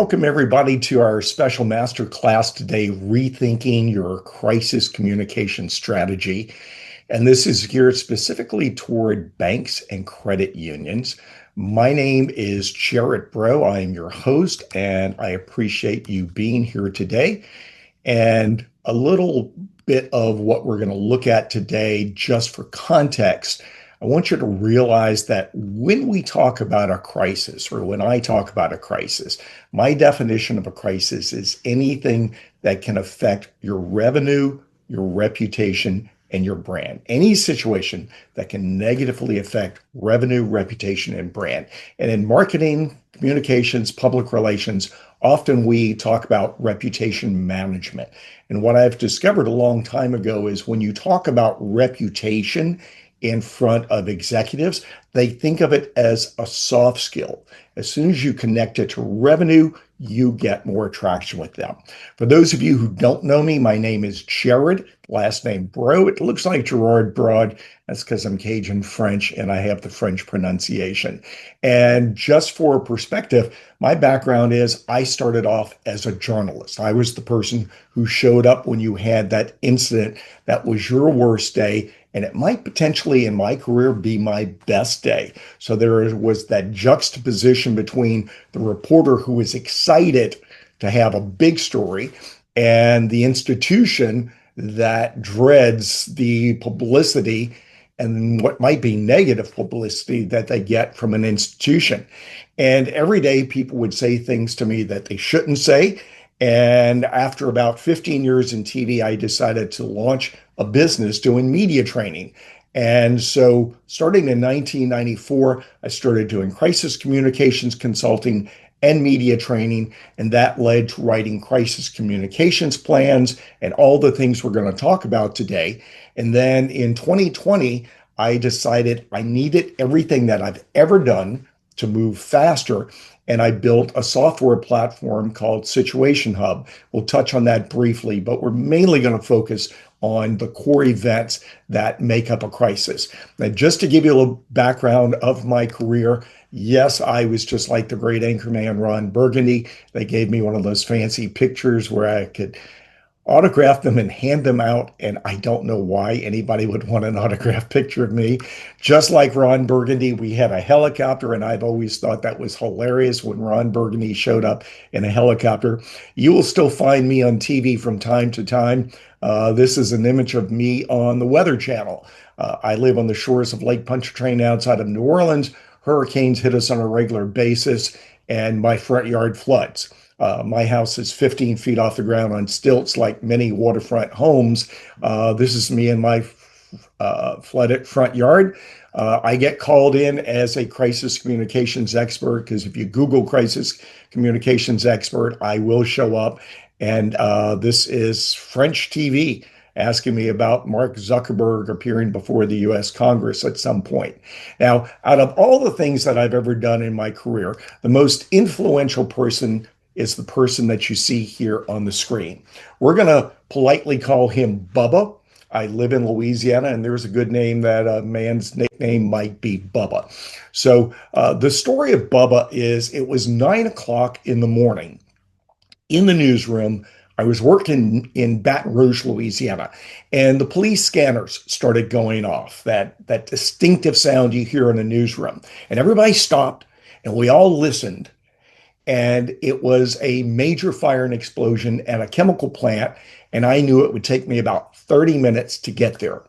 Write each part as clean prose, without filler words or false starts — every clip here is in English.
welcome everybody to our special master class today, Rethinking Your Crisis Communication Strategy. And this is geared specifically toward banks and credit unions. My name is Jarrett Bro. I am your host, and I appreciate you being here today. And a little bit of what we're going to look at today, just for context. I want you to realize that when we talk about a crisis, or when I talk about a crisis, my definition of a crisis is anything that can affect your revenue, your reputation, and your brand. Any situation that can negatively affect revenue, reputation, and brand. And in marketing, communications, public relations, often we talk about reputation management. And what I've discovered a long time ago is when you talk about reputation in front of executives, they think of it as a soft skill. As soon as you connect it to revenue, you get more traction with them. For those of you who don't know me, my name is Jared, last name Bro. It looks like Gerard Broad. That's because I'm Cajun French and I have the French pronunciation. And just for perspective, my background is I started off as a journalist. I was the person who showed up when you had that incident that was your worst day, and it might potentially in my career be my best day. So there was that juxtaposition between the reporter who was excited to have a big story and the institution that dreads the publicity and what might be negative publicity that they get from an institution. And every day people would say things to me that they shouldn't say. And after about 15 years in TV, I decided to launch a business doing media training. And so starting in 1994, I started doing crisis communications consulting and media training, and that led to writing crisis communications plans and all the things we're going to talk about today. And then in 2020, I decided I needed everything that I've ever done to move faster. And I built a software platform called Situation Hub. We'll touch on that briefly, but we're mainly going to focus on the core events that make up a crisis. Now, just to give you a little background of my career, yes, I was just like the great anchorman Ron Burgundy. They gave me one of those fancy pictures where I could autograph them and hand them out. And I don't know why anybody would want an autographed picture of me. Just like Ron Burgundy, we had a helicopter, and I've always thought that was hilarious when Ron Burgundy showed up in a helicopter. You will still find me on TV from time to time. This is an image of me on the Weather Channel. I live on the shores of Lake Pontchartrain outside of New Orleans. Hurricanes hit us on a regular basis, and my front yard floods. My house is 15 feet off the ground on stilts, like many waterfront homes. This is me in my flooded front yard. I get called in as a crisis communications expert because if you Google crisis communications expert, I will show up. And this is French TV asking me about Mark Zuckerberg appearing before the US Congress at some point. Now, out of all the things that I've ever done in my career, the most influential person is the person that you see here on the screen. We're going to politely call him Bubba. I live in Louisiana, and there's a good name that a man's nickname might be Bubba. So the story of Bubba is it was 9 o'clock in the morning in the newsroom. I was working in Baton Rouge, Louisiana, and the police scanners started going off, that distinctive sound you hear in a newsroom. And everybody stopped, and we all listened. And it was a major fire and explosion at a chemical plant, and I knew it would take me about 30 minutes to get there.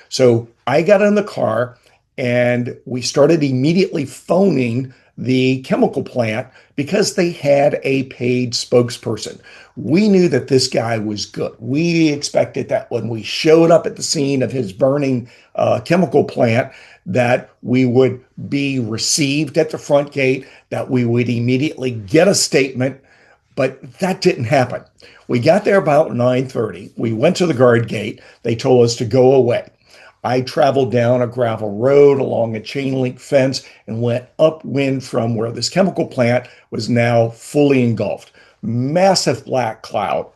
So I got in the car, and we started immediately phoning the chemical plant because they had a paid spokesperson. We knew that this guy was good. We expected that when we showed up at the scene of his burning chemical plant, that we would be received at the front gate, that we would immediately get a statement, but that didn't happen. We got there about 9:30. We went to the guard gate. They told us to go away. I traveled down a gravel road along a chain link fence and went upwind from where this chemical plant was now fully engulfed. Massive black cloud.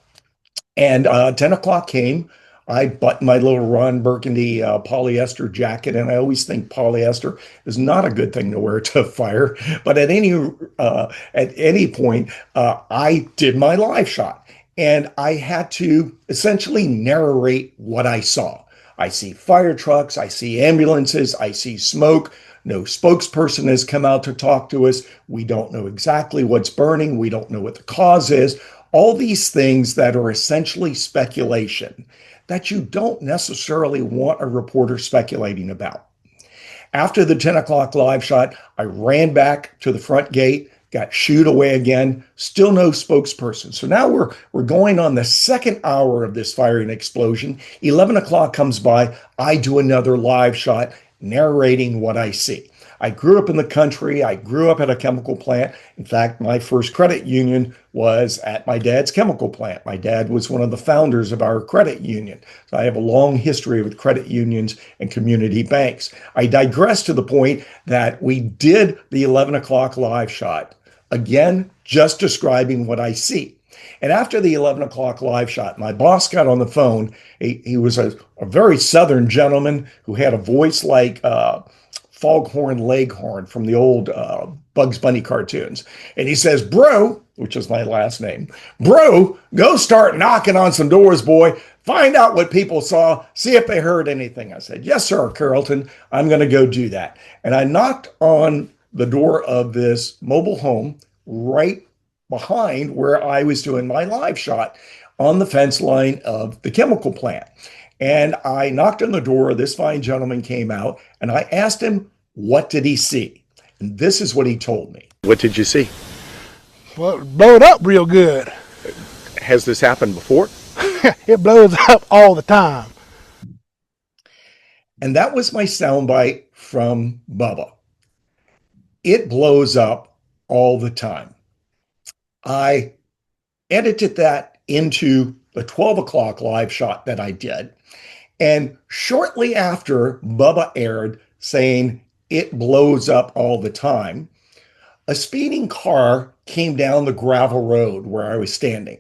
And 10 o'clock came. I button my little Ron Burgundy polyester jacket, and I always think polyester is not a good thing to wear to fire. But at any point, I did my live shot, and I had to essentially narrate what I saw. I see fire trucks, I see ambulances, I see smoke. No spokesperson has come out to talk to us. We don't know exactly what's burning. We don't know what the cause is. All these things that are essentially speculation that you don't necessarily want a reporter speculating about. After the 10 o'clock live shot, I ran back to the front gate, got shooed away again, still no spokesperson. So now we're going on the second hour of this firing explosion. 11 o'clock comes by, I do another live shot narrating what I see. I grew up in the country. I grew up at a chemical plant. In fact, my first credit union was at my dad's chemical plant. My dad was one of the founders of our credit union. So I have a long history with credit unions and community banks. I digress to the point that we did the 11 o'clock live shot. Again, just describing what I see. And after the 11 o'clock live shot, my boss got on the phone. He was a very Southern gentleman who had a voice like Foghorn Leghorn from the old Bugs Bunny cartoons. And he says, Bro, which is my last name, Bro, go start knocking on some doors, boy. Find out what people saw. See if they heard anything. I said, Yes, sir, Carrollton. I'm going to go do that. And I knocked on the door of this mobile home right behind where I was doing my live shot on the fence line of the chemical plant. And I knocked on the door. This fine gentleman came out and I asked him, what did he see? And this is what he told me. What did you see? Well, it blowed up real good. Has this happened before? It blows up all the time. And that was my soundbite from Bubba. It blows up all the time. I edited that into the 12 o'clock live shot that I did. And shortly after Bubba aired saying it blows up all the time, a speeding car came down the gravel road where I was standing.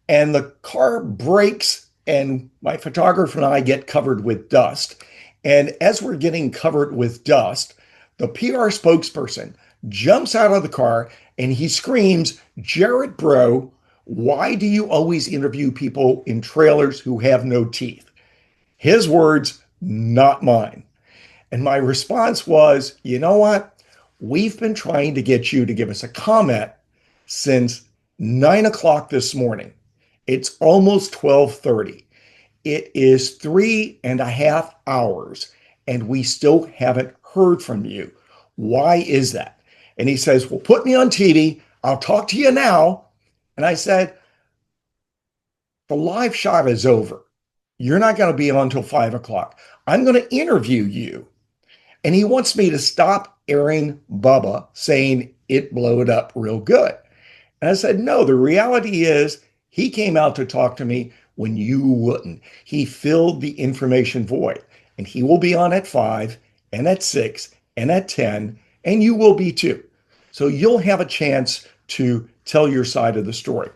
And the car brakes, and my photographer and I get covered with dust. And as we're getting covered with dust, the PR spokesperson jumps out of the car and he screams, Jared, bro, why do you always interview people in trailers who have no teeth? His words, not mine. And my response was, you know what? We've been trying to get you to give us a comment since 9 o'clock this morning. It's almost 12:30. It is 3.5 hours, and we still haven't heard from you. Why is that? And he says, well, put me on TV. I'll talk to you now. And I said, the live shot is over. You're not going to be on until 5 o'clock. I'm going to interview you. And he wants me to stop airing Bubba saying it blowed up real good. And I said, no, the reality is he came out to talk to me when you wouldn't. He filled the information void. And he will be on at 5 and at 6 and at 10, and you will be too. So you'll have a chance to tell your side of the story.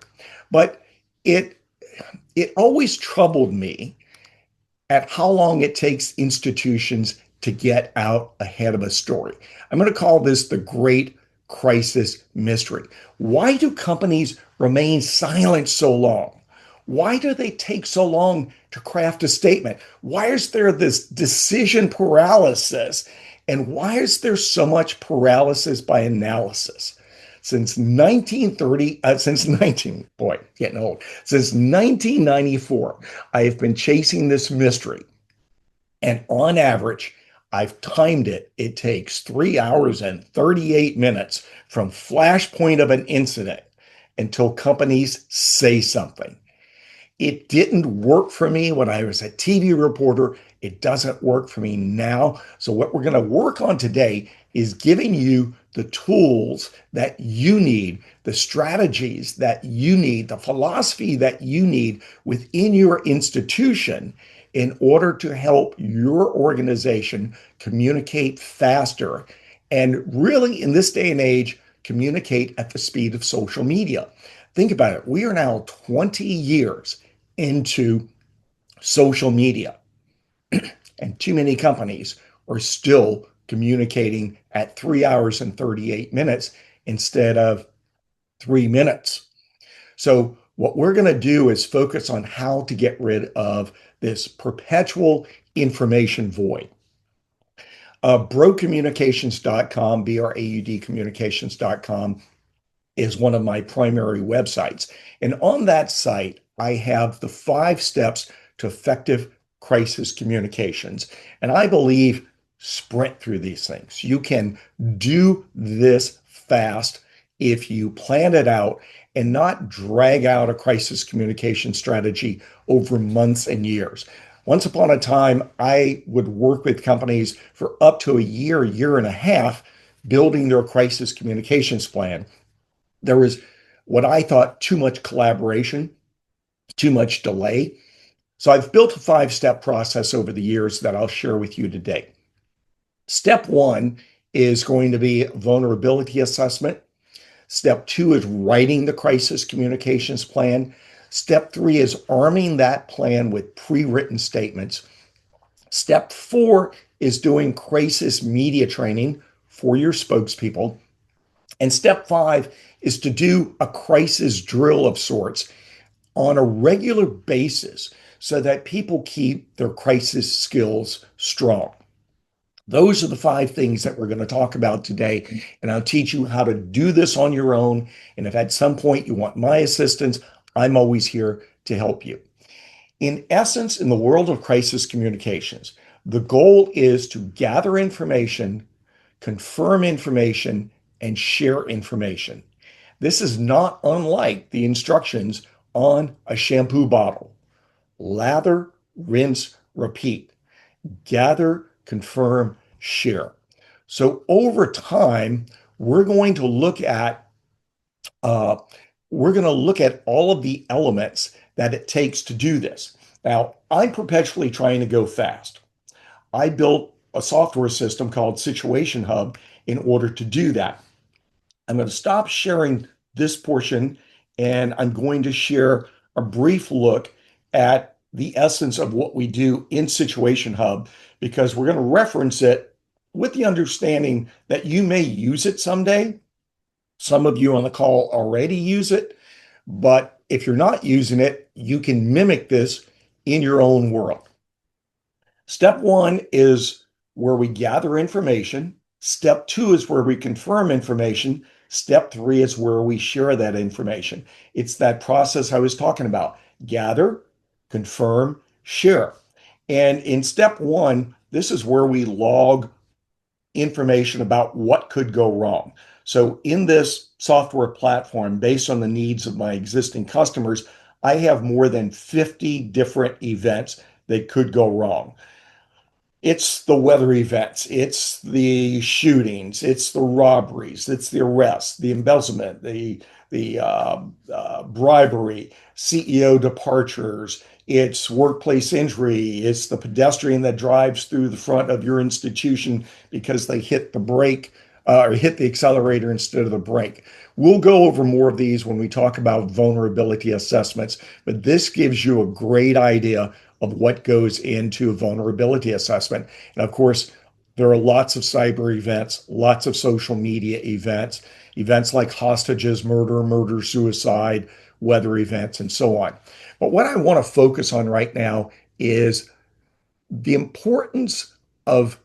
But it always troubled me at how long it takes institutions to get out ahead of a story. I'm going to call this the great crisis mystery. Why do companies remain silent so long? Why do they take so long to craft a statement? Why is there this decision paralysis? And why is there so much paralysis by analysis? Since 1930, getting old. Since 1994, I have been chasing this mystery. And on average, I've timed it. It takes 3 hours and 38 minutes from flashpoint of an incident until companies say something. It didn't work for me when I was a TV reporter. It doesn't work for me now. So what we're going to work on today is giving you the tools that you need, the strategies that you need, the philosophy that you need within your institution in order to help your organization communicate faster and really, in this day and age, communicate at the speed of social media. Think about it. We are now 20 years into social media. And too many companies are still communicating at 3 hours and 38 minutes instead of 3 minutes. So, what we're going to do is focus on how to get rid of this perpetual information void. Broadcommunications.com, BRAUD communications.com, is one of my primary websites. And on that site, I have the 5 steps to effective crisis communications. And I believe sprint through these things. You can do this fast if you plan it out and not drag out a crisis communication strategy over months and years. Once upon a time, I would work with companies for up to a year, year and a half, building their crisis communications plan. There was what I thought too much collaboration, too much delay. So I've built a 5 step process over the years that I'll share with you today. Step one is going to be vulnerability assessment. Step two is writing the crisis communications plan. Step three is arming that plan with pre written statements. Step four is doing crisis media training for your spokespeople. And step five is to do a crisis drill of sorts on a regular basis so that people keep their crisis skills strong. Those are the 5 things that we're going to talk about today. And I'll teach you how to do this on your own. And if at some point you want my assistance, I'm always here to help you. In essence, in the world of crisis communications, the goal is to gather information, confirm information, and share information. This is not unlike the instructions on a shampoo bottle. Lather, rinse, repeat. Gather, confirm, share. So over time, we're going to look at uh, all of the elements that it takes to do this. Now, I'm perpetually trying to go fast. I built a software system called Situation Hub in order to do that. I'm going to stop sharing this portion and I'm going to share a brief look at the essence of what we do in Situation Hub because we're going to reference it with the understanding that you may use it someday. Some of you on the call already use it, but if you're not using it, you can mimic this in your own world. Step one is where we gather information. Step two is where we confirm information. Step three is where we share that information. It's that process I was talking about. Gather, confirm, share. And in step one, this is where we log information about what could go wrong. So in this software platform, based on the needs of my existing customers, I have more than 50 different events that could go wrong. It's the weather events, it's the shootings, it's the robberies, it's the arrests, the embezzlement, the bribery, CEO departures, it's workplace injury, it's the pedestrian that drives through the front of your institution because they hit the brake or hit the accelerator instead of the brake. We'll go over more of these when we talk about vulnerability assessments, but this gives you a great idea of what goes into a vulnerability assessment. And of course, there are lots of cyber events, lots of social media events, events like hostages, murder, suicide, weather events, and so on. But what I want to focus on right now is the importance of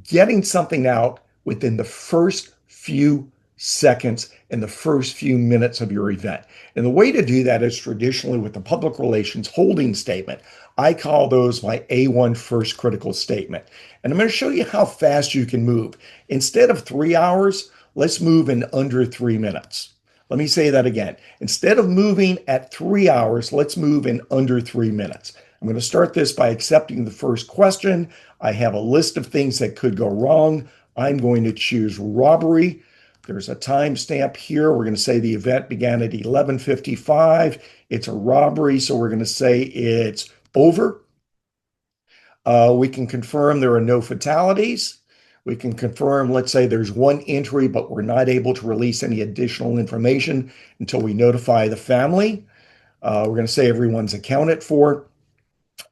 getting something out within the first few seconds and the first few minutes of your event. And the way to do that is traditionally with the public relations holding statement. I call those my A1 first critical statement. And I'm going to show you how fast you can move. Instead of 3 hours, let's move in under 3 minutes. Let me say that again. Instead of moving at 3 hours, let's move in under 3 minutes. I'm going to start this by accepting the first question. I have a list of things that could go wrong. I'm going to choose robbery. There's a timestamp here. We're going to say the event began at 11:55. It's a robbery, so we're going to say it's over. We can confirm there are no fatalities. We can confirm, let's say there's one entry, but we're not able to release any additional information until we notify the family. We're going to say everyone's accounted for.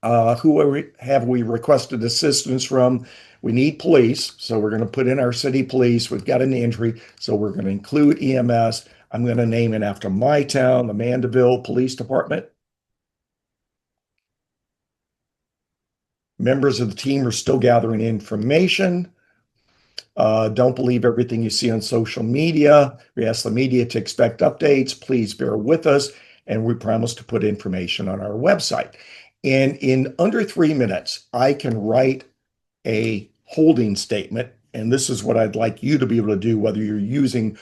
Have we requested assistance from? We need police, so we're going to put in our city police. We've got an injury, so we're going to include EMS. I'm going to name it after my town, the Mandeville Police Department. Members of the team are still gathering information. Don't believe everything you see on social media. We ask the media to expect updates. Please bear with us, and we promise to put information on our website. And in under 3 minutes, I can write a holding statement. And this is what I'd like you to be able to do, whether you're using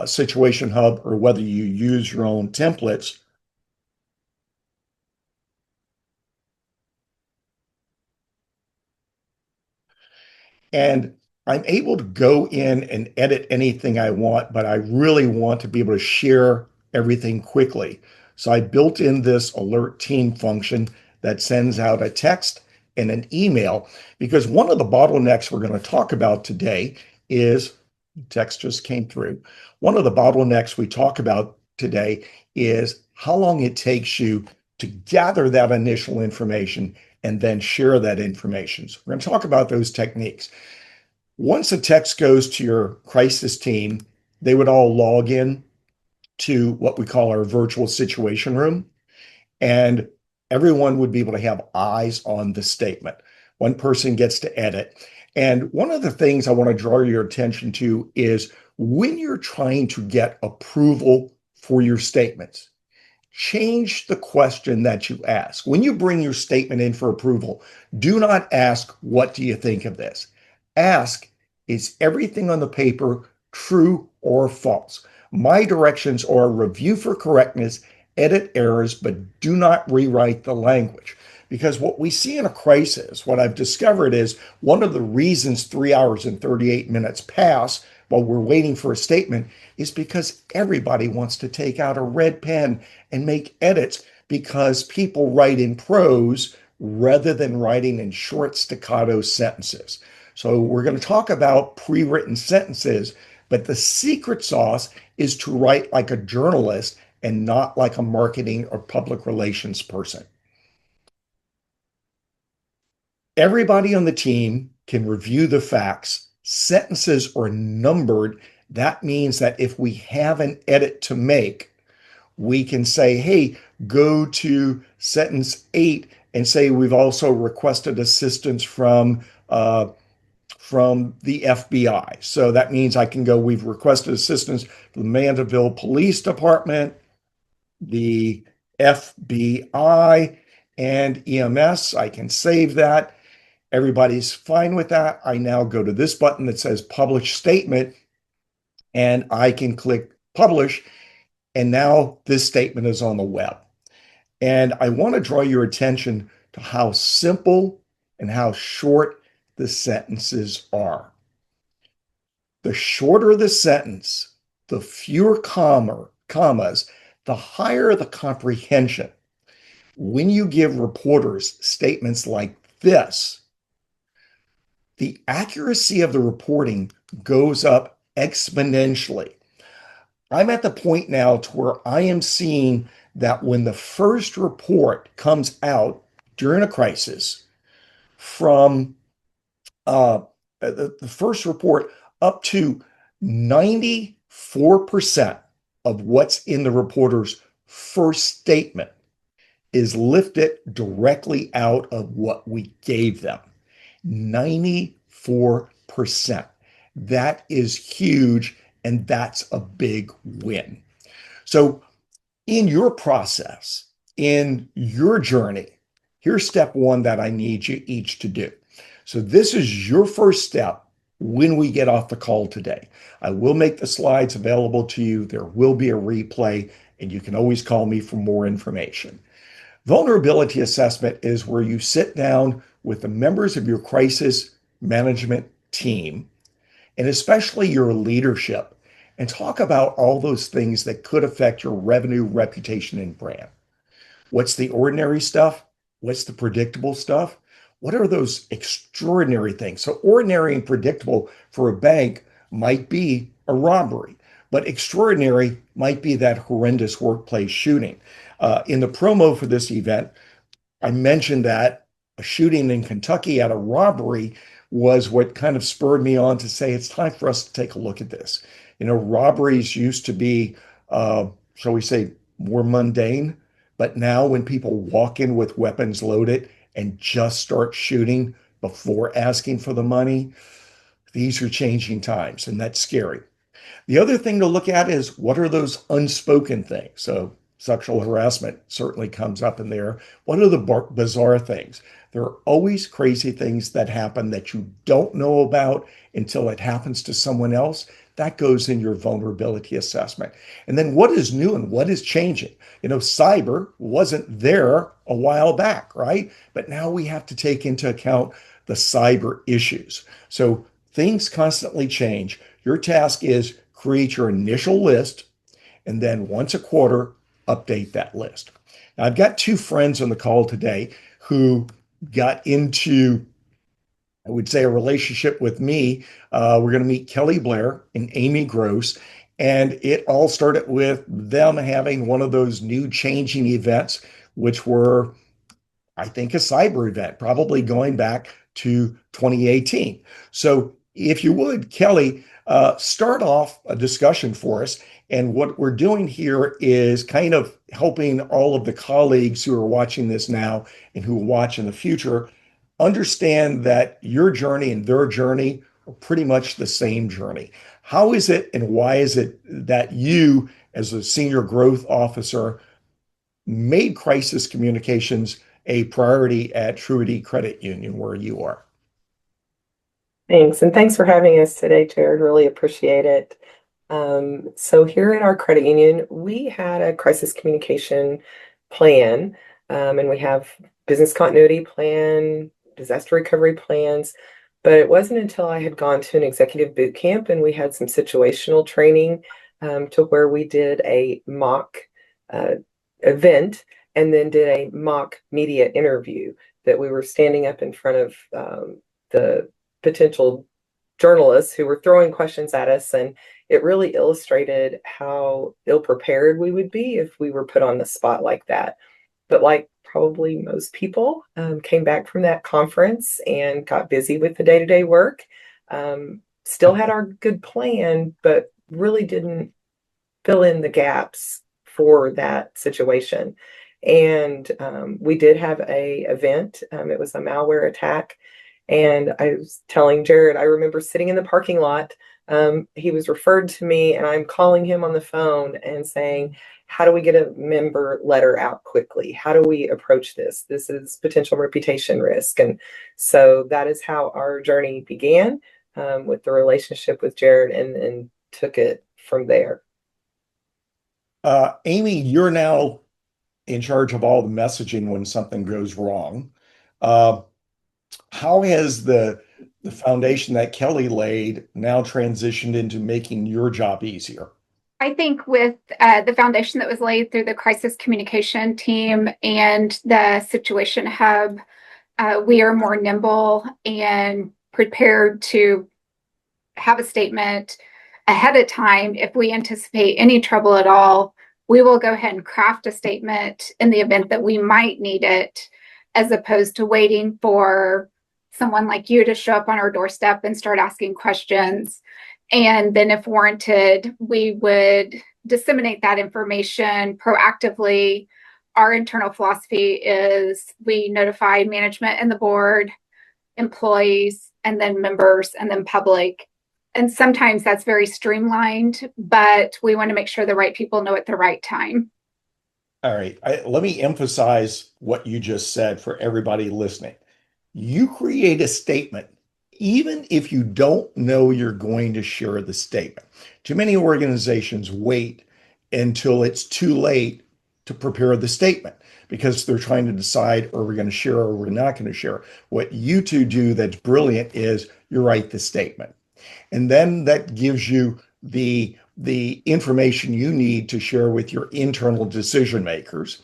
Situation Hub or whether you use your own templates. And I'm able to go in and edit anything I want, but I really want to be able to share everything quickly. So I built in this alert team function that sends out a text and an email because one of the bottlenecks we're going to talk about today is text just came through. One of the bottlenecks we talk about today is how long it takes you to gather that initial information and then share that information. So we're going to talk about those techniques. Once a text goes to your crisis team, they would all log in to what we call our virtual situation room, and everyone would be able to have eyes on the statement. One person gets to edit. And one of the things I want to draw your attention to is when you're trying to get approval for your statements, change the question that you ask. When you bring your statement in for approval, do not ask, "What do you think of this?" Ask, "Is everything on the paper true or false?" My directions are review for correctness, edit errors, but do not rewrite the language. Because what we see in a crisis, what I've discovered is one of the reasons 3 hours and 38 minutes pass while we're waiting for a statement is because everybody wants to take out a red pen and make edits because people write in prose rather than writing in short staccato sentences. So we're going to talk about pre-written sentences, but the secret sauce is to write like a journalist and not like a marketing or public relations person. Everybody on the team can review the facts. Sentences are numbered. That means that if we have an edit to make, we can say, "Hey, go to sentence 8 and say we've also requested assistance from the FBI." So that means I can go, "We've requested assistance from the Mandeville Police Department, the FBI, and EMS." I can save that. Everybody's fine with that. I now go to this button that says publish statement, and I can click publish. And now this statement is on the web. And I want to draw your attention to how simple and how short the sentences are. The shorter the sentence, the fewer commas, the higher the comprehension. When you give reporters statements like this, the accuracy of the reporting goes up exponentially. I'm at the point now to where I am seeing that when the first report comes out during a crisis from the first report up to 94% of what's in the reporter's first statement is lifted directly out of what we gave them. 94%. That is huge, and that's a big win. So, in your process, in your journey, here's step one that I need you each to do. So, this is your first step when we get off the call today. I will make the slides available to you. There will be a replay, and you can always call me for more information. Vulnerability assessment is where you sit down with the members of your crisis management team, and especially your leadership, and talk about all those things that could affect your revenue, reputation, and brand. What's the ordinary stuff? What's the predictable stuff? What are those extraordinary things? So, ordinary and predictable for a bank might be a robbery, but extraordinary might be that horrendous workplace shooting. In the promo for this event, I mentioned that a shooting in Kentucky at a robbery was what kind of spurred me on to say it's time for us to take a look at this. Robberies used to be, shall we say, more mundane, but now when people walk in with weapons loaded and just start shooting before asking for the money, these are changing times, and that's scary. The other thing to look at is what are those unspoken things? So sexual harassment certainly comes up in there. What are the bizarre things? There are always crazy things that happen that you don't know about until it happens to someone else. That goes in your vulnerability assessment. And then what is new and what is changing? Cyber wasn't there a while back, right? But now we have to take into account the cyber issues. So things constantly change. Your task is create your initial list and then once a quarter, update that list. Now, I've got two friends on the call today who got into, I would say, a relationship with me. We're going to meet Kelly Blair and Amy Gross. And it all started with them having one of those new changing events, which were I think, a cyber event, probably going back to 2018. So, if you would, Kelly, start off a discussion for us. And what we're doing here is kind of helping all of the colleagues who are watching this now and who will watch in the future understand that your journey and their journey are pretty much the same journey. How is it and why is it that you, as a senior growth officer, made crisis communications a priority at Truity Credit Union, where you are? Thanks. And thanks for having us today, Jared. Really appreciate it. So here at our credit union, we had a crisis communication plan, and we have business continuity plan, disaster recovery plans. But it wasn't until I had gone to an executive boot camp and we had some situational training to where we did a mock uh, event and then did a mock media interview that we were standing up in front of the potential journalists who were throwing questions at us. And it really illustrated how ill prepared we would be if we were put on the spot like that. But like probably most people, came back from that conference and got busy with the day-to-day work. Still had our good plan, but really didn't fill in the gaps for that situation. And we did have a event. It was a malware attack. And I was telling Jared, I remember sitting in the parking lot. He was referred to me, and I'm calling him on the phone and saying, how do we get a member letter out quickly? How do we approach this? This is potential reputation risk. And so that is how our journey began, with the relationship with Jared, and took it from there. Amy, you're now in charge of all the messaging when something goes wrong. Uh, how has the foundation that Kelly laid now transitioned into making your job easier? I think with the foundation that was laid through the crisis communication team and the situation hub, we are more nimble and prepared to have a statement ahead of time. If we anticipate any trouble at all, we will go ahead and craft a statement in the event that we might need it, as opposed to waiting for someone like you to show up on our doorstep and start asking questions. And then, if warranted, we would disseminate that information proactively. Our internal philosophy is we notify management and the board, employees, and then members, and then public. And sometimes that's very streamlined, but we want to make sure the right people know at the right time. All right, let me emphasize what you just said for everybody listening. You create a statement, even if you don't know you're going to share the statement. Too many organizations wait until it's too late to prepare the statement because they're trying to decide are we going to share or we're not going to share. What you two do that's brilliant is you write the statement. And then that gives you the information you need to share with your internal decision makers.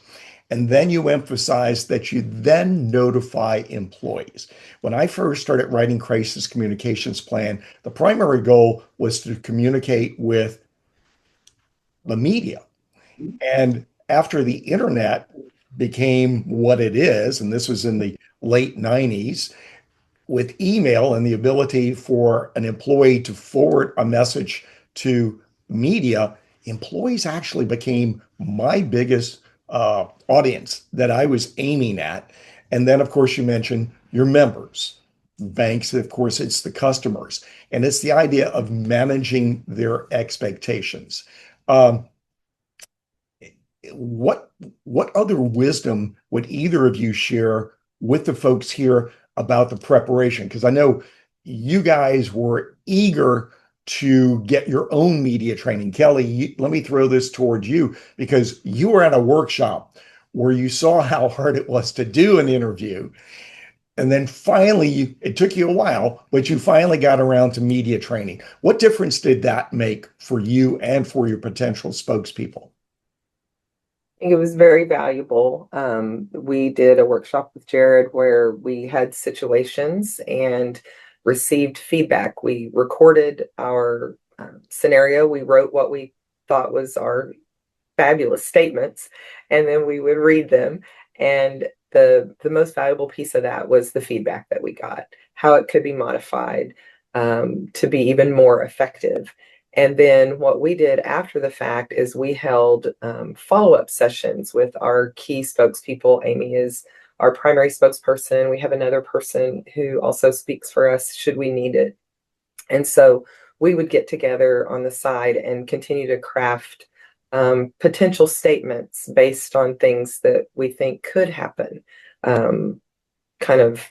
And then you emphasize that you then notify employees. When I first started writing crisis communications plan, the primary goal was to communicate with the media. And after the internet, became what it is, and this was in the late 90s, with email and the ability for an employee to forward a message to media, employees actually became my biggest audience that I was aiming at. And then, of course, you mentioned your members. Banks, of course, it's the customers. And it's the idea of managing their expectations. Um, what what other wisdom would either of you share with the folks here about the preparation? Because I know you guys were eager to get your own media training. Kelly, let me throw this towards you because you were at a workshop where you saw how hard it was to do an interview. And then finally, it took you a while, but you finally got around to media training. What difference did that make for you and for your potential spokespeople? It was very valuable. We did a workshop with Jared where we had situations and received feedback. We recorded our scenario. We wrote what we thought was our fabulous statements, and then we would read them. And the most valuable piece of that was the feedback that we got, how it could be modified to be even more effective. And then what we did after the fact is we held follow-up sessions with our key spokespeople. Amy is our primary spokesperson. We have another person who also speaks for us should we need it. And so we would get together on the side and continue to craft potential statements based on things that we think could happen. Kind of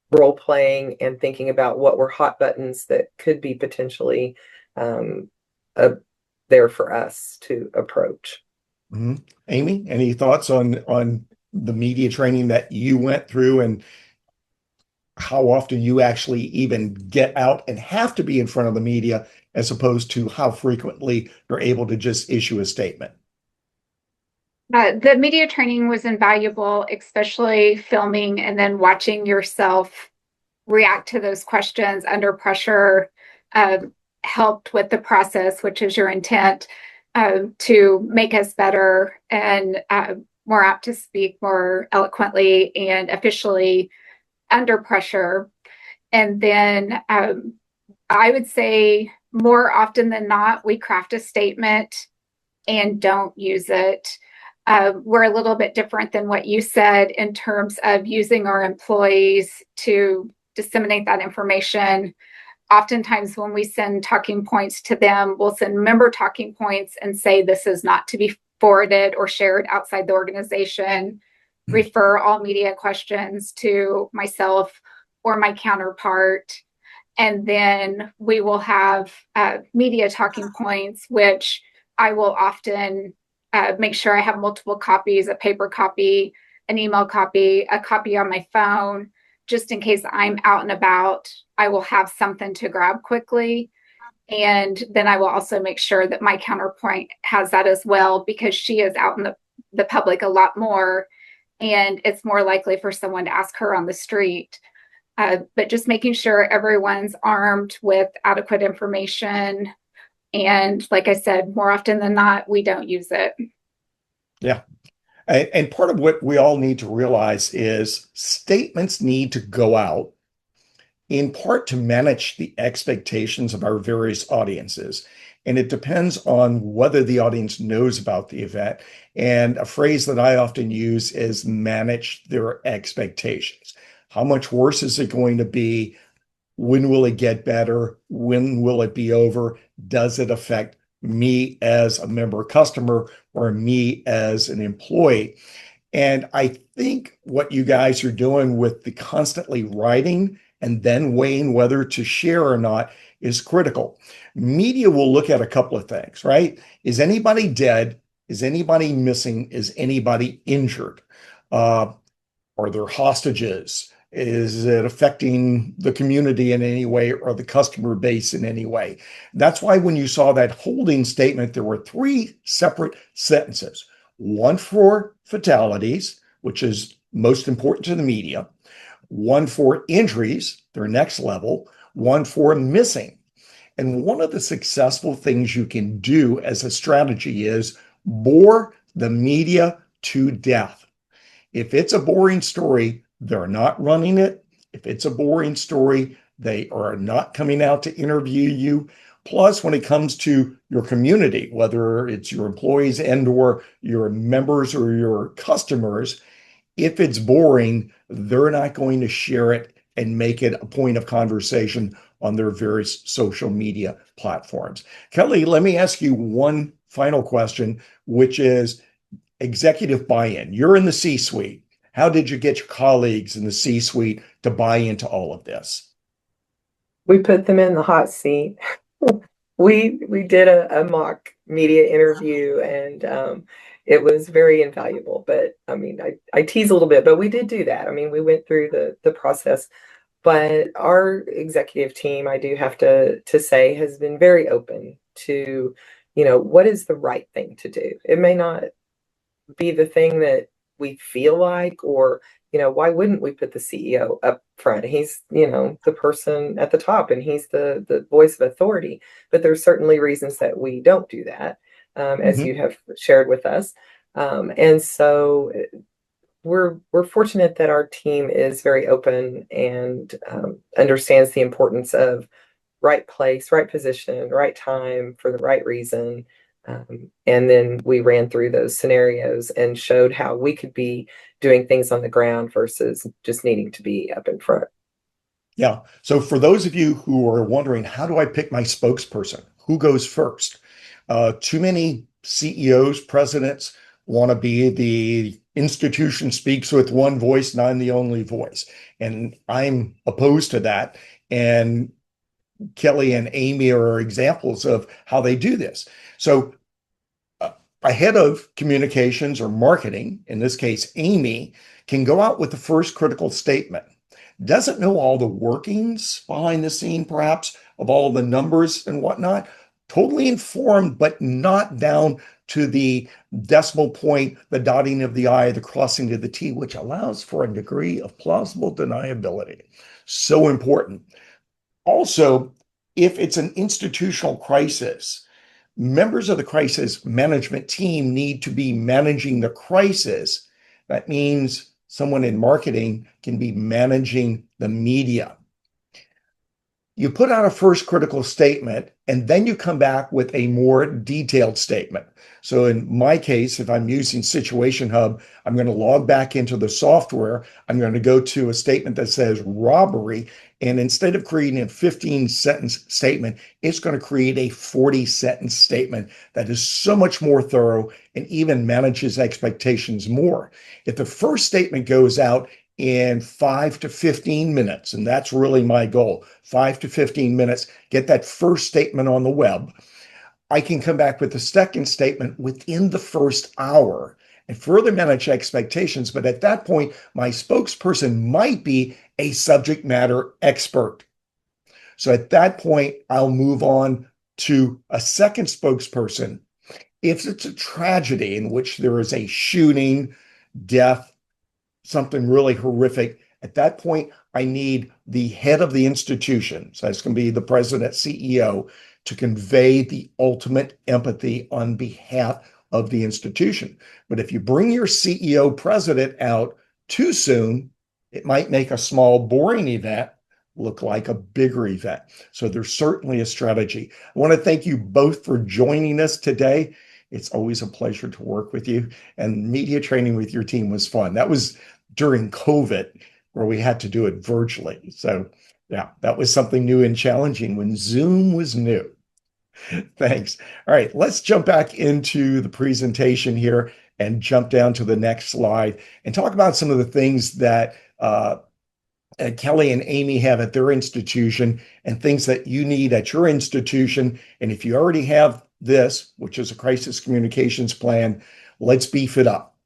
role playing and thinking about what were hot buttons that could be potentially there for us to approach. Mm-hmm. Amy, any thoughts on the media training that you went through and how often you actually even get out and have to be in front of the media as opposed to how frequently you're able to just issue a statement? The media training was invaluable, especially filming and then watching yourself react to those questions under pressure. Helped with the process, which is your intent, to make us better and more apt to speak more eloquently and officially under pressure. And then I would say more often than not, we craft a statement and don't use it. We're a little bit different than what you said in terms of using our employees to disseminate that information. Oftentimes when we send talking points to them, we'll send member talking points and say this is not to be forwarded or shared outside the organization. Refer all media questions to myself or my counterpart. And then we will have media talking points, which I will often make sure I have multiple copies, a paper copy, an email copy, a copy on my phone, just in case I'm out and about. I will have something to grab quickly. And then I will also make sure that my counterpoint has that as well, because she is out in the public a lot more. And it's more likely for someone to ask her on the street. But just making sure everyone's armed with adequate information. And like I said, more often than not, we don't use it. Yeah. And part of what we all need to realize is statements need to go out in part to manage the expectations of our various audiences. And it depends on whether the audience knows about the event. And a phrase that I often use is manage their expectations. How much worse is it going to be? When will it get better? When will it be over? Does it affect me as a member customer or me as an employee? And I think what you guys are doing with the constantly writing and then weighing whether to share or not is critical. Media will look at a couple of things, right? Is anybody dead? Is anybody missing? Is anybody injured? Are there hostages? Is it affecting the community in any way or the customer base in any way? That's why when you saw that holding statement, there were three separate sentences. One for fatalities, which is most important to the media. One for injuries, their next level. One for missing. And one of the successful things you can do as a strategy is bore the media to death. If it's a boring story, they're not running it. If it's a boring story, they are not coming out to interview you. Plus, when it comes to your community, whether it's your employees and or your members or your customers, if it's boring, they're not going to share it and make it a point of conversation on their various social media platforms. Kelly, let me ask you one final question, which is executive buy-in. You're in the C-suite. How did you get your colleagues in the C-suite to buy into all of this? We put them in the hot seat. We did a mock media interview, and it was very invaluable. But I mean, I tease a little bit, but we did do that. I mean, we went through the process. But our executive team, I do have to say, has been very open to, what is the right thing to do. It may not be the thing that we feel like, or why wouldn't we put the CEO up front? He's the person at the top, and he's the voice of authority. But there's certainly reasons that we don't do that, as Mhm. you have shared with us. And so we're fortunate that our team is very open and understands the importance of right place, right position, right time for the right reason. And then we ran through those scenarios and showed how we could be doing things on the ground versus just needing to be up in front. Yeah. So for those of you who are wondering, how do I pick my spokesperson? Who goes first? Too many CEOs, presidents want to be the institution speaks with one voice and I'm the only voice. And I'm opposed to that. And Kelly and Amy are examples of how they do this. So a head of communications or marketing, in this case, Amy, can go out with the first critical statement. Doesn't know all the workings behind the scene, perhaps, of all the numbers and whatnot. Totally informed, but not down to the decimal point, the dotting of the I, the crossing of the T, which allows for a degree of plausible deniability. So important. Also, if it's an institutional crisis, members of the crisis management team need to be managing the crisis. That means someone in marketing can be managing the media. You put out a first critical statement, and then you come back with a more detailed statement. So in my case, if I'm using Situation Hub, I'm going to log back into the software. I'm going to go to a statement that says robbery. And instead of creating a 15-sentence statement, it's going to create a 40-sentence statement that is so much more thorough and even manages expectations more. If the first statement goes out in 5 to 15 minutes. And that's really my goal, 5 to 15 minutes, get that first statement on the web. I can come back with the second statement within the first hour and further manage expectations. But at that point, my spokesperson might be a subject matter expert. So at that point, I'll move on to a second spokesperson. If it's a tragedy in which there is a shooting, death, something really horrific, at that point, I need the head of the institution, so that's going to be the president, CEO, to convey the ultimate empathy on behalf of the institution. But if you bring your CEO president out too soon, it might make a small, boring event look like a bigger event. So there's certainly a strategy. I want to thank you both for joining us today. It's always a pleasure to work with you. And media training with your team was fun. That was during COVID, where we had to do it virtually. So, yeah, that was something new and challenging when Zoom was new. Thanks. All right, let's jump back into the presentation here and jump down to the next slide and talk about some of the things that Kelly and Amy have at their institution and things that you need at your institution. And if you already have this, which is a crisis communications plan, let's beef it up.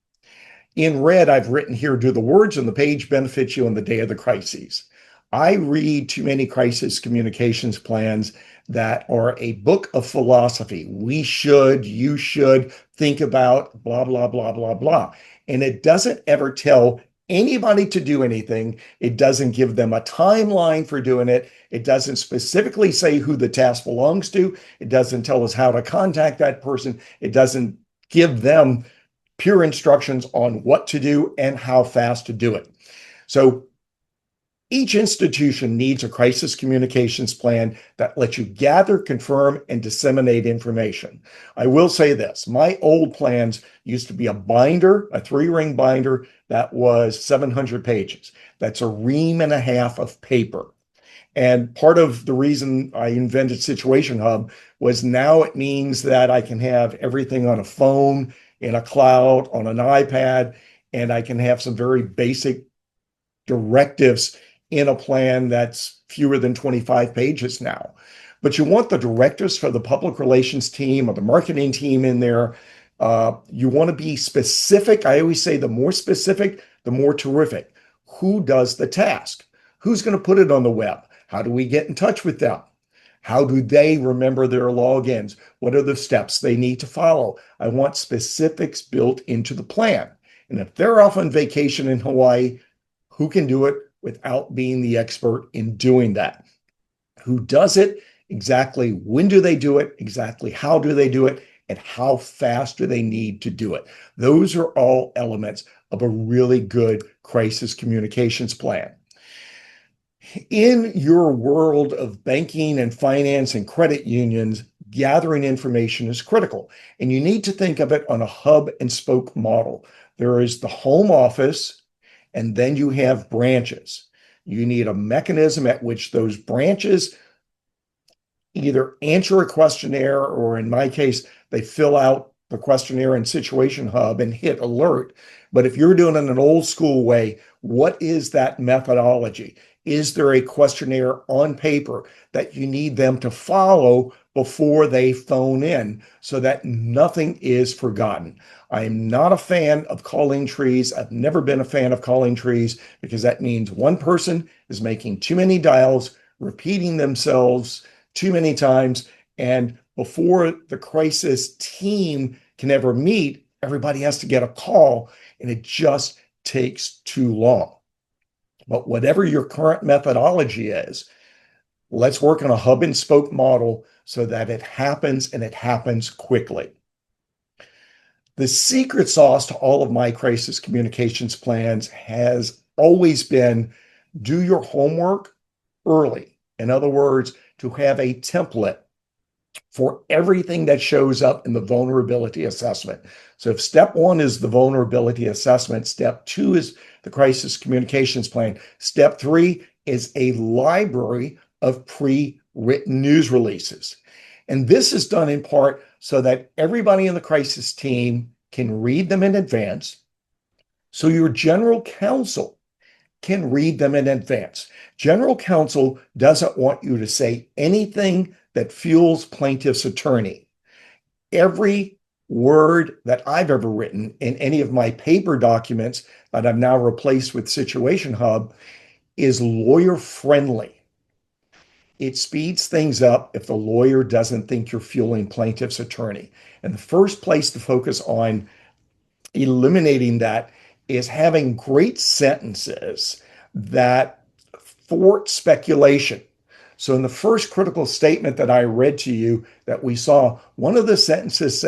In red, I've written here, do the words on the page benefit you on the day of the crises? I read too many crisis communications plans that are a book of philosophy. We should, you should think about blah, blah, blah, blah, blah. And it doesn't ever tell anybody to do anything. It doesn't give them a timeline for doing it. It doesn't specifically say who the task belongs to. It doesn't tell us how to contact that person. It doesn't give them pure instructions on what to do and how fast to do it. So each institution needs a crisis communications plan that lets you gather, confirm, and disseminate information. I will say this, my old plans used to be a binder, a 3-ring binder that was 700 pages. That's a ream and a half of paper. And part of the reason I invented Situation Hub was now it means that I can have everything on a phone, in a cloud, on an iPad, and I can have some very basic directives in a plan that's fewer than 25 pages now. But you want the directives for the public relations team or the marketing team in there. You want to be specific. I always say the more specific, the more terrific. Who does the task? Who's going to put it on the web? How do we get in touch with them? How do they remember their logins? What are the steps they need to follow? I want specifics built into the plan. And if they're off on vacation in Hawaii, who can do it without being the expert in doing that? Who does it? Exactly when do they do it? Exactly how do they do it? And how fast do they need to do it? Those are all elements of a really good crisis communications plan. In your world of banking and finance and credit unions, gathering information is critical. And you need to think of it on a hub and spoke model. There is the home office, and then you have branches. You need a mechanism at which those branches either answer a questionnaire, or in my case, they fill out the questionnaire in Situation Hub and hit alert. But if you're doing it in an old school way, what is that methodology? Is there a questionnaire on paper that you need them to follow before they phone in so that nothing is forgotten? I am not a fan of calling trees. I've never been a fan of calling trees because that means one person is making too many dials, repeating themselves too many times, and before the crisis team can ever meet, everybody has to get a call, and it just takes too long. But whatever your current methodology is, let's work on a hub and spoke model so that it happens and it happens quickly. The secret sauce to all of my crisis communications plans has always been do your homework early. In other words, to have a template for everything that shows up in the vulnerability assessment. So if step 1 is the vulnerability assessment, step 2 is the crisis communications plan, step 3 is a library of pre-written news releases. And this is done in part so that everybody in the crisis team can read them in advance. So your general counsel can read them in advance. General counsel doesn't want you to say anything that fuels plaintiff's attorney. Every word that I've ever written in any of my paper documents that I've now replaced with Situation Hub is lawyer friendly. It speeds things up if the lawyer doesn't think you're fueling plaintiff's attorney. And the first place to focus on eliminating that is having great sentences that thwart speculation. So in the first critical statement that I read to you that we saw, one of the sentences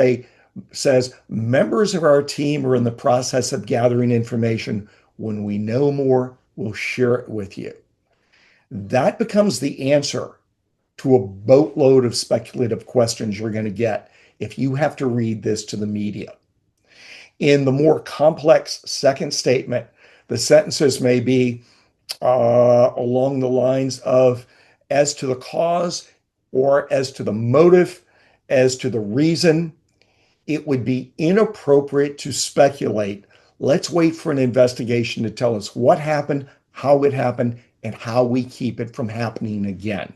says, members of our team are in the process of gathering information. When we know more, we'll share it with you. That becomes the answer to a boatload of speculative questions you're going to get if you have to read this to the media. In the more complex second statement, the sentences may be along the lines of as to the cause or as to the motive, as to the reason. It would be inappropriate to speculate. Let's wait for an investigation to tell us what happened, how it happened, and how we keep it from happening again.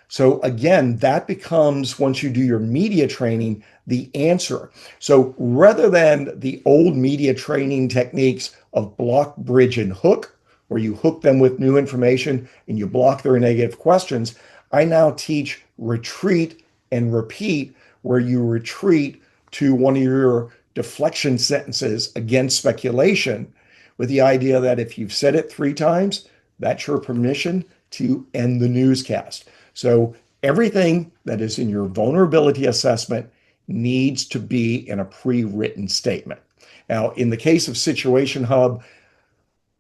So again, that becomes, once you do your media training, the answer. So rather than the old media training techniques of block, bridge, and hook, where you hook them with new information and you block their negative questions, I now teach retreat and repeat, where you retreat to one of your deflection sentences against speculation with the idea that if you've said it 3 times, that's your permission to end the newscast. So everything that is in your vulnerability assessment needs to be in a pre-written statement. Now, in the case of Situation Hub,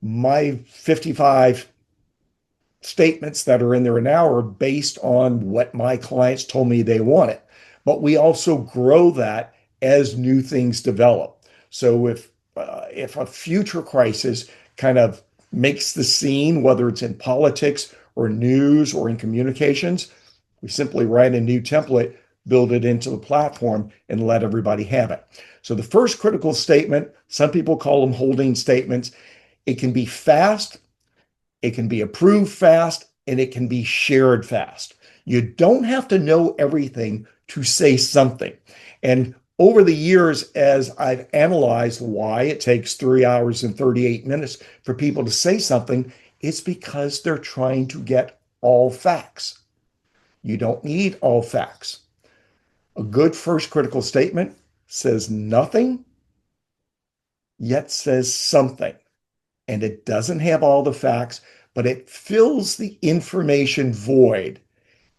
my 55 statements that are in there now are based on what my clients told me they wanted. But we also grow that as new things develop. So if a future crisis kind of makes the scene, whether it's in politics or news or in communications, we simply write a new template, build it into the platform, and let everybody have it. So the first critical statement, some people call them holding statements. It can be fast, it can be approved fast, and it can be shared fast. You don't have to know everything to say something. And over the years, as I've analyzed why it takes 3 hours and 38 minutes for people to say something, it's because they're trying to get all facts. You don't need all facts. A good first critical statement says nothing, yet says something. And it doesn't have all the facts, but it fills the information void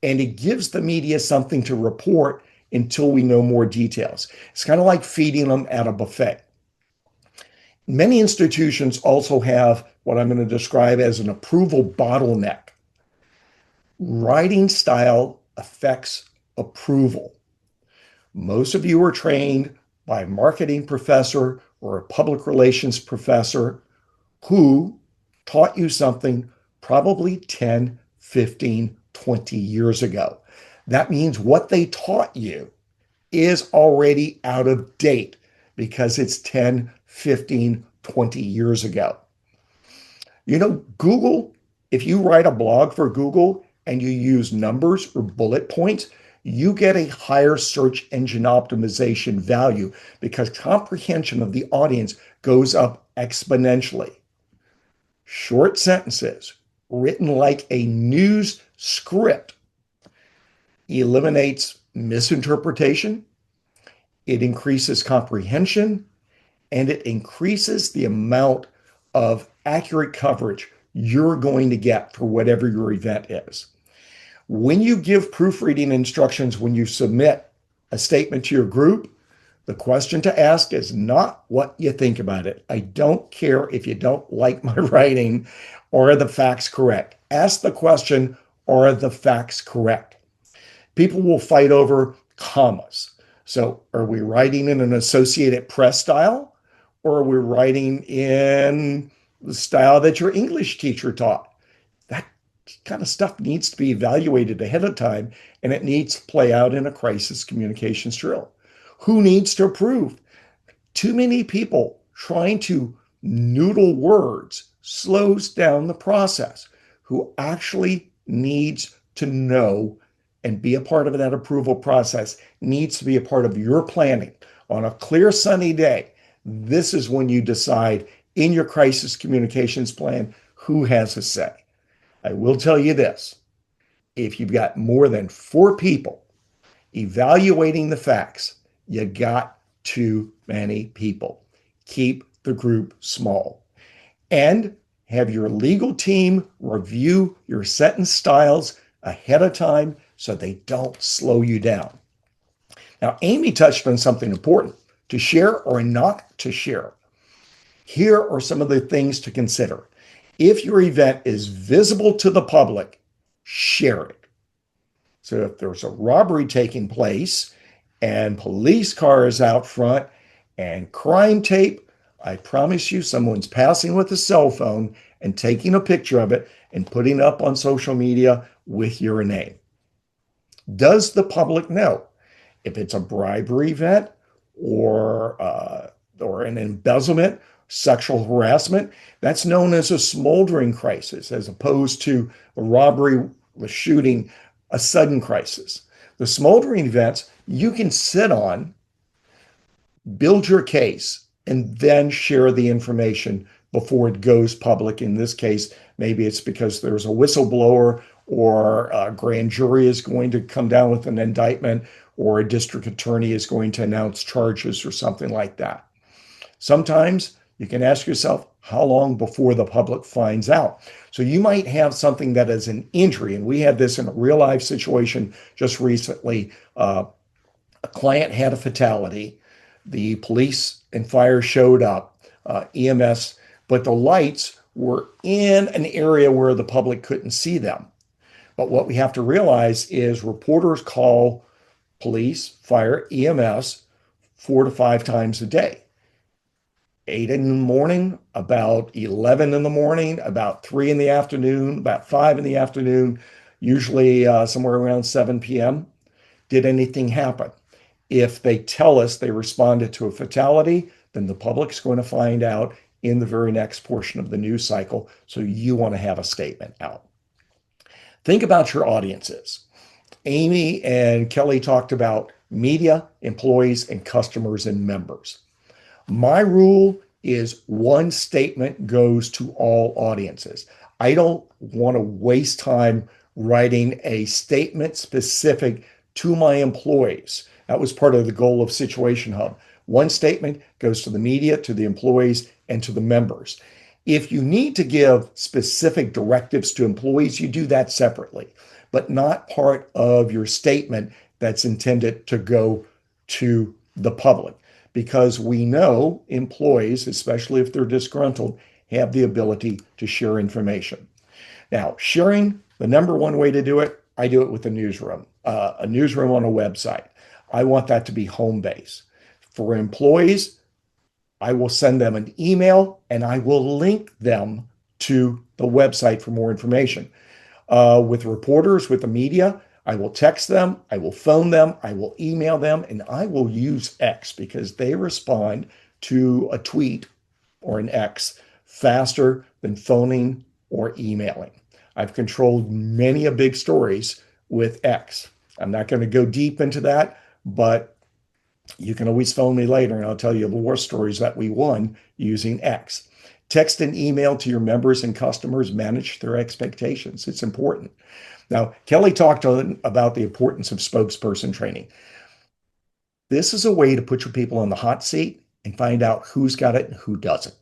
and it gives the media something to report until we know more details. It's kind of like feeding them at a buffet. Many institutions also have what I'm going to describe as an approval bottleneck. Writing style affects approval. Most of you are trained by a marketing professor or a public relations professor who taught you something probably 10, 15, 20 years ago. That means what they taught you is already out of date because it's 10, 15, 20 years ago. Google, if you write a blog for Google and you use numbers or bullet points, you get a higher search engine optimization value because comprehension of the audience goes up exponentially. Short sentences written like a news script eliminates misinterpretation, it increases comprehension, and it increases the amount of accurate coverage you're going to get for whatever your event is. When you give proofreading instructions, when you submit a statement to your group, the question to ask is not what you think about it. I don't care if you don't like my writing or are the facts correct. Ask the question, are the facts correct? People will fight over commas. So are we writing in an Associated Press style or are we writing in the style that your English teacher taught? That kind of stuff needs to be evaluated ahead of time and it needs to play out in a crisis communications drill. Who needs to approve? Too many people trying to noodle words slows down the process. Who actually needs to know and be a part of that approval process needs to be a part of your planning. On a clear sunny day, this is when you decide in your crisis communications plan who has a say. I will tell you this, if you've got more than 4 people evaluating the facts, you got too many people. Keep the group small. And have your legal team review your sentence styles ahead of time so they don't slow you down. Now, Amy touched on something important, to share or not to share. Here are some of the things to consider. If your event is visible to the public, share it. So if there's a robbery taking place and police cars out front and crime tape, I promise you someone's passing with a cell phone and taking a picture of it and putting it up on social media with your name. Does the public know? If it's a bribery event or an embezzlement, sexual harassment, that's known as a smoldering crisis as opposed to a robbery, a shooting, a sudden crisis. The smoldering events you can sit on, build your case, and then share the information before it goes public. In this case, maybe it's because there's a whistleblower or a grand jury is going to come down with an indictment or a district attorney is going to announce charges or something like that. Sometimes you can ask yourself, how long before the public finds out? So you might have something that is an injury, and we had this in a real life situation just recently. A client had a fatality. The police and fire showed up, EMS, but the lights were in an area where the public couldn't see them. But what we have to realize is reporters call police, fire, EMS 4 to 5 times a day. 8 in the morning, about 11 in the morning, about 3 in the afternoon, about 5 in the afternoon, usually somewhere around 7 p.m. Did anything happen? If they tell us they responded to a fatality, then the public's going to find out in the very next portion of the news cycle. So you want to have a statement out. Think about your audiences. Amy and Kelly talked about media, employees, and customers and members. My rule is one statement goes to all audiences. I don't want to waste time writing a statement specific to my employees. That was part of the goal of Situation Hub. One statement goes to the media, to the employees, and to the members. If you need to give specific directives to employees, you do that separately, but not part of your statement that's intended to go to the public, because we know employees, especially if they're disgruntled, have the ability to share information. Now, sharing, the number one way to do it, I do it with a newsroom on a website. I want that to be home base. For employees, I will send them an email and I will link them to the website for more information. With reporters, with the media, I will text them, I will phone them, I will email them, and I will use X because they respond to a tweet or an X faster than phoning or emailing. I've controlled many a big stories with X. I'm not going to go deep into that, but you can always phone me later and I'll tell you the war stories that we won using X. Text and email to your members and customers, manage their expectations. It's important. Now, Kelly talked about the importance of spokesperson training. This is a way to put your people on the hot seat and find out who's got it and who doesn't.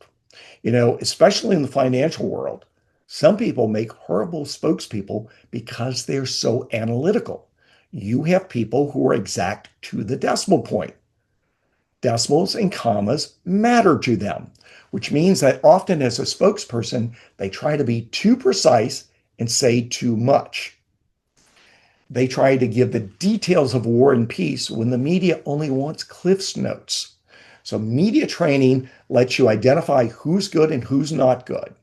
Especially in the financial world, some people make horrible spokespeople because they're so analytical. You have people who are exact to the decimal point. Decimals and commas matter to them, which means that often as a spokesperson, they try to be too precise and say too much. They try to give the details of War and Peace when the media only wants Cliff's notes. So media training lets you identify who's good and who's not good.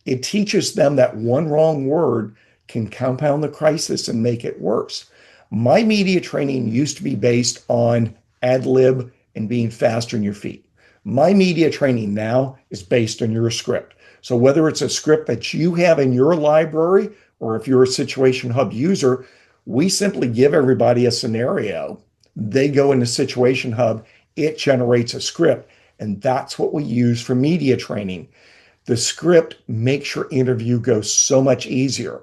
It teaches them that one wrong word can compound the crisis and make it worse. My media training used to be based on ad lib and being fast on your feet. My media training now is based on your script. So whether it's a script that you have in your library or if you're a Situation Hub user, we simply give everybody a scenario. They go into Situation Hub, it generates a script, and that's what we use for media training. The script makes your interview go so much easier.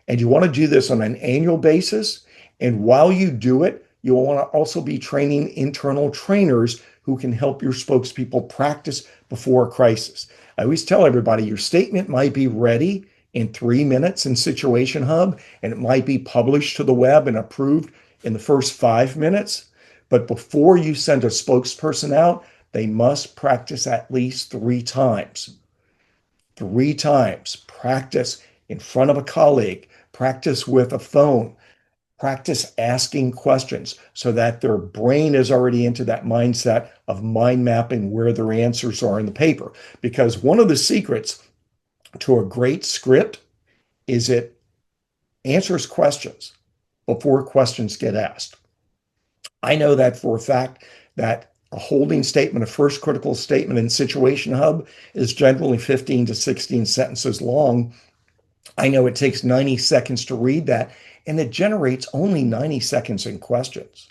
And you want to do this on an annual basis. And while you do it, you'll want to also be training internal trainers who can help your spokespeople practice before a crisis. I always tell everybody your statement might be ready in 3 minutes in Situation Hub, and it might be published to the web and approved in the first 5 minutes. But before you send a spokesperson out, they must practice at least 3 times. 3 times. Practice in front of a colleague, practice with a phone, practice asking questions so that their brain is already into that mindset of mind mapping where their answers are in the paper. Because one of the secrets to a great script is it answers questions before questions get asked. I know that for a fact that a holding statement, a first critical statement in Situation Hub is generally 15 to 16 sentences long. I know it takes 90 seconds to read that, and it generates only 90 seconds in questions.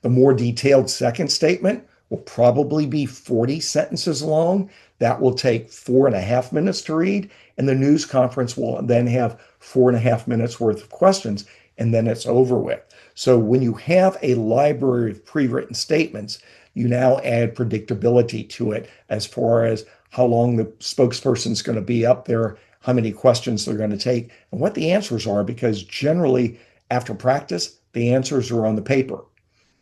The more detailed second statement will probably be 40 sentences long. That will take 4.5 minutes to read. And the news conference will then have 4.5 minutes worth of questions, and then it's over with. So when you have a library of pre-written statements, you now add predictability to it as far as how long the spokesperson is going to be up there, how many questions they're going to take, and what the answers are, because generally after practice, the answers are on the paper.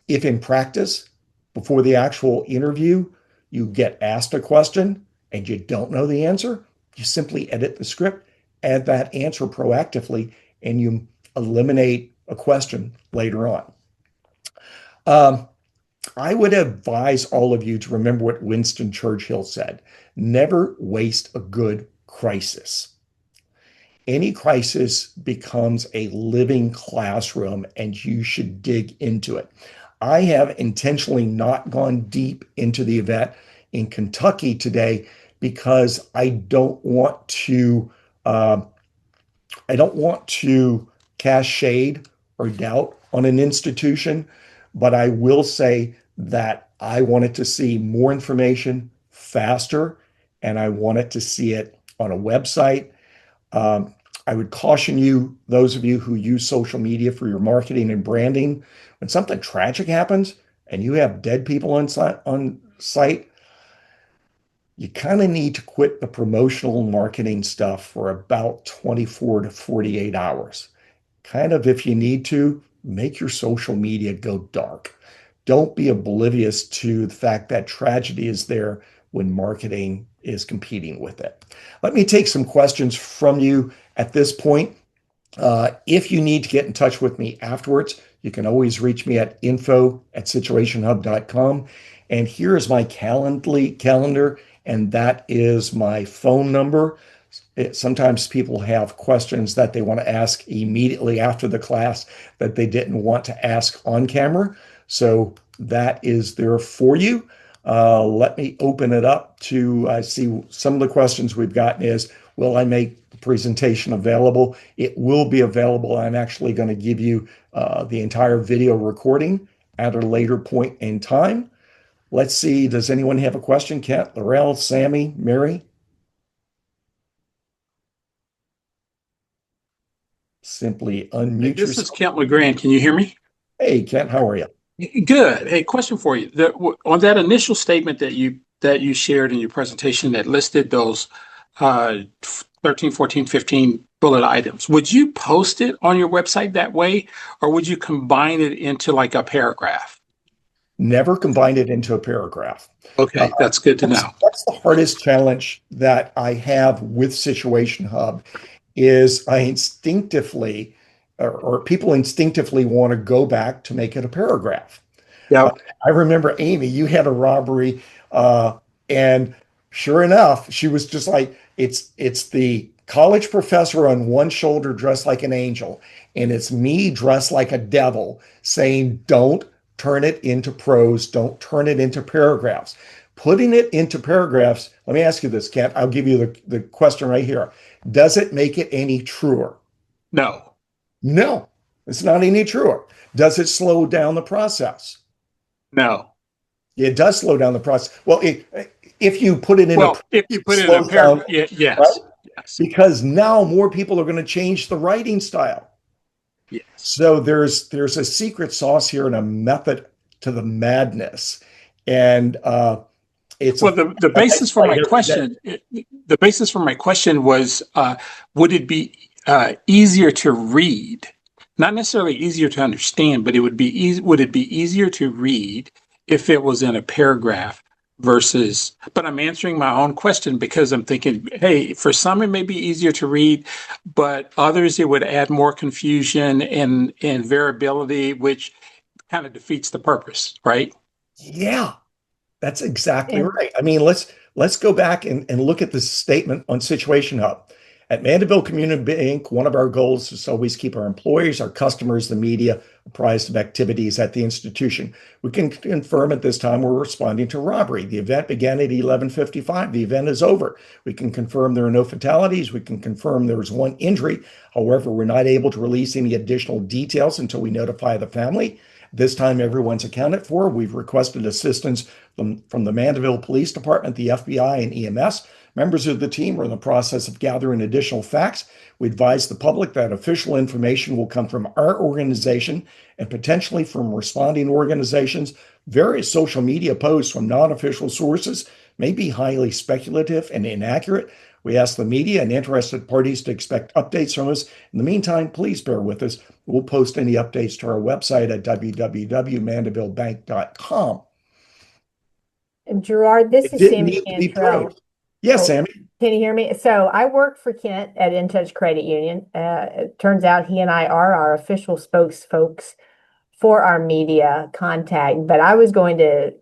If in practice, before the actual interview, you get asked a question and you don't know the answer, you simply edit the script, add that answer proactively, and you eliminate a question later on. Um, I would advise all of you to remember what Winston Churchill said: never waste a good crisis. Any crisis becomes a living classroom and you should dig into it. I have intentionally not gone deep into the event in Kentucky today because uh, I don't want to cast shade or doubt on an institution, but I will say that I wanted to see more information faster, and I wanted to see it on a website. um, I would caution you, those of you who use social media for your marketing and branding, when something tragic happens and you have dead people on site, you kind of need to quit the promotional marketing stuff for about 24 to 48 hours. Kind of, if you need to, make your social media go dark. Don't be oblivious to the fact that tragedy is there when marketing is competing with it. Let me take some questions from you at this point. If you need to get in touch with me afterwards, you can always reach me at info@situationhub.com. And here is my calendar, and that is my phone number. Sometimes people have questions that they want to ask immediately after the class that they didn't want to ask on camera. So that is there for you. Let me open it up to see some of the questions we've gotten is, will I make the presentation available? It will be available. I'm actually going to give you the entire video recording at a later point in time. Let's see, does anyone have a question? Kent, Laurel, Sammy, Mary? Simply Hey, unmute this is yourself. Kent LeGrand. Can you hear me? Hey, Kent, how are you? Good. Hey, question for you. On that initial statement that you shared in your presentation that listed those 13, 14, 15 bullet items, would you post it on your website that way, or would you combine it into like a paragraph? Never combine it into a paragraph. Uh, Okay, that's good to that's, know. that's the hardest challenge that I have with Situation Hub is I instinctively, or people instinctively want to go back to make it a paragraph. Uh, Yep. I remember Amy, you had a robbery, and sure enough, she was just like, it's the college professor on one shoulder dressed like an angel, and it's me dressed like a devil saying, don't turn it into prose, don't turn it into paragraphs. Putting it into paragraphs, let me ask you this, Kent. I'll give you the question right here. Does it make it any truer? No. No, it's not any truer. Does it slow down the process? No. It does slow down the process. Well, if you put it in a Well, if you put it in a slow down, paragraph, yes. right? Yes. Because now more people are going to change the writing style. Yes. So there's a secret sauce here and a method to the madness, and it's Well, a the I basis for fight my every day. question, the basis for my question was, would it be easier to read? Not necessarily easier to understand, but it would be easy. Would it be easier to read if it was in a paragraph versus? But I'm answering my own question because I'm thinking, hey, for some it may be easier to read, but others it would add more confusion and variability, which kind of defeats the purpose, right? Yeah, that's exactly And right. I mean, let's go back and look at this statement on Situation Hub. At Mandeville Community Bank, one of our goals is to always keep our employees, our customers, the media apprised of activities at the institution. We can confirm at this time we're responding to robbery. The event began at 11:55. The event is over. We can confirm there are no fatalities. We can confirm there was one injury. However, we're not able to release any additional details until we notify the family. This time, everyone's accounted for. We've requested assistance from the Mandeville Police Department, the FBI, and EMS. Members of the team are in the process of gathering additional facts. We advise the public that official information will come from our organization and potentially from responding organizations. Various social media posts from non-official sources may be highly speculative and inaccurate. We ask the media and interested parties to expect updates from us. In the meantime, please bear with us. We'll post any updates to our website at www.mandevillebank.com. Gerard, this It is didn't Sammy need to be Cantrell. praised. Yes, Oh, Sammy. can you hear me? So I work for Kent at InTouch Credit Union. It turns out he and I are our official spokesfolks for our media contact, but I was going to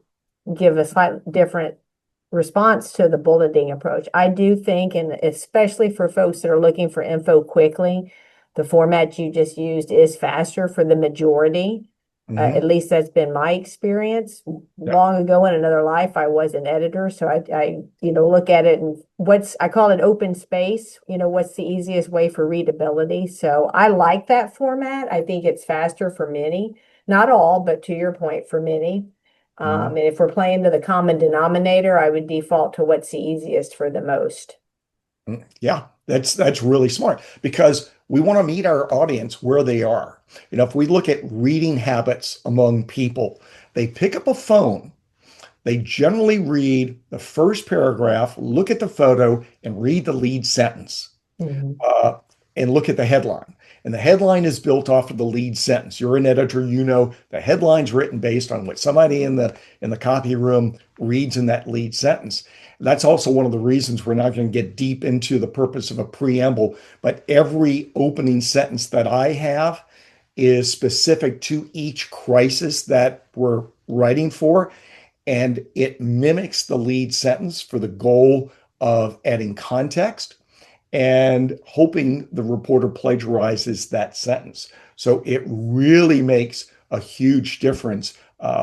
give a slightly different response to the bulleting approach. I do think, and especially for folks that are looking for info quickly, the format you just used is faster for the majority. At Hmm. least that's been my experience. Yeah. Long ago in another life, I was an editor, so look at it and I call it open space. What's the easiest way for readability? So I like that format. I think it's faster for many, not all, but to your point, for many. Mhm. And if we're playing to the common denominator, I would default to what's the easiest for the most. Yeah, that's really smart because we want to meet our audience where they are. If we look at reading habits among people, they pick up a phone, they generally read the first paragraph, look at the photo, and read the lead sentence. Mhm. uh, and look at the headline. And the headline is built off of the lead sentence. You're an editor, the headline's written based on what somebody in the copy room reads in that lead sentence. That's also one of the reasons we're not going to get deep into the purpose of a preamble, but every opening sentence that I have is specific to each crisis that we're writing for, and it mimics the lead sentence for the goal of adding context and hoping the reporter plagiarizes that sentence. So it really makes a huge difference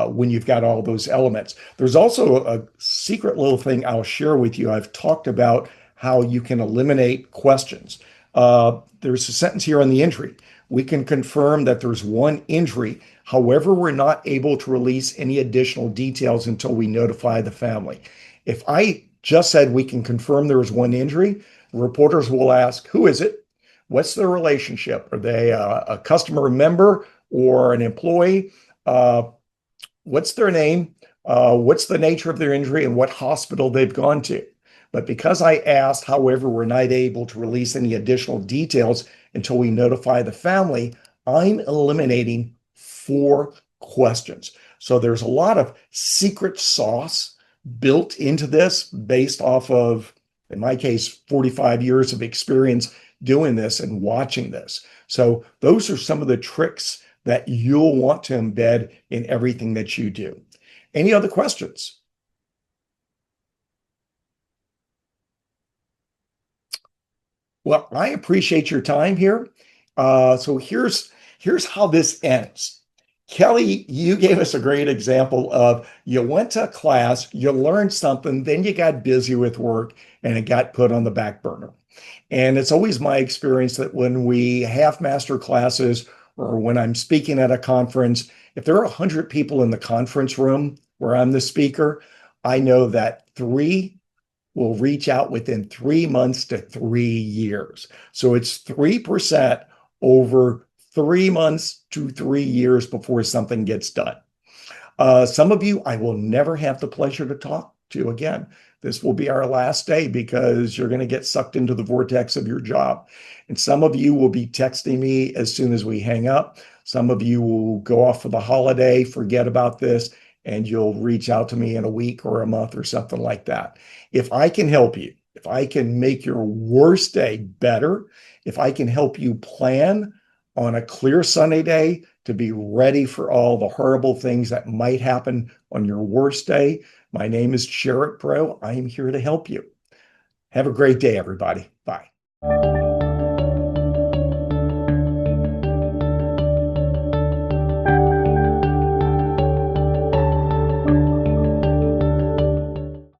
when you've got all those elements. There's also a secret little thing I'll share with you. I've talked about how you can eliminate questions. There's a sentence here on the injury. We can confirm that there's one injury. However, we're not able to release any additional details until we notify the family. If I just said we can confirm there was one injury, reporters will ask, who is it? What's their relationship? Are they a customer member or an employee? Uh, what's their name? What's the nature of their injury and what hospital they've gone to? But because I asked, however, we're not able to release any additional details until we notify the family, I'm eliminating 4 questions. So there's a lot of secret sauce built into this based off of, in my case, 45 years of experience doing this and watching this. So those are some of the tricks that you'll want to embed in everything that you do. Any other questions? Well, I appreciate your time here. So here's how this ends. Kelly, you gave us a great example of you went to class, you learned something, then you got busy with work and it got put on the back burner. And it's always my experience that when we have master classes or when I'm speaking at a conference, if there are 100 people in the conference room where I'm the speaker, I know that 3 will reach out within 3 months to 3 years. So it's 3% over 3 months to 3 years before something gets done. Some of you I will never have the pleasure to talk to again. This will be our last day because you're going to get sucked into the vortex of your job. And some of you will be texting me as soon as we hang up. Some of you will go off for the holiday, forget about this, and you'll reach out to me in a week or a month or something like that. If I can help you, if I can make your worst day better, if I can help you plan on a clear sunny day to be ready for all the horrible things that might happen on your worst day, my name is Jarrett Pro. I am here to help you. Have a great day, everybody. Bye.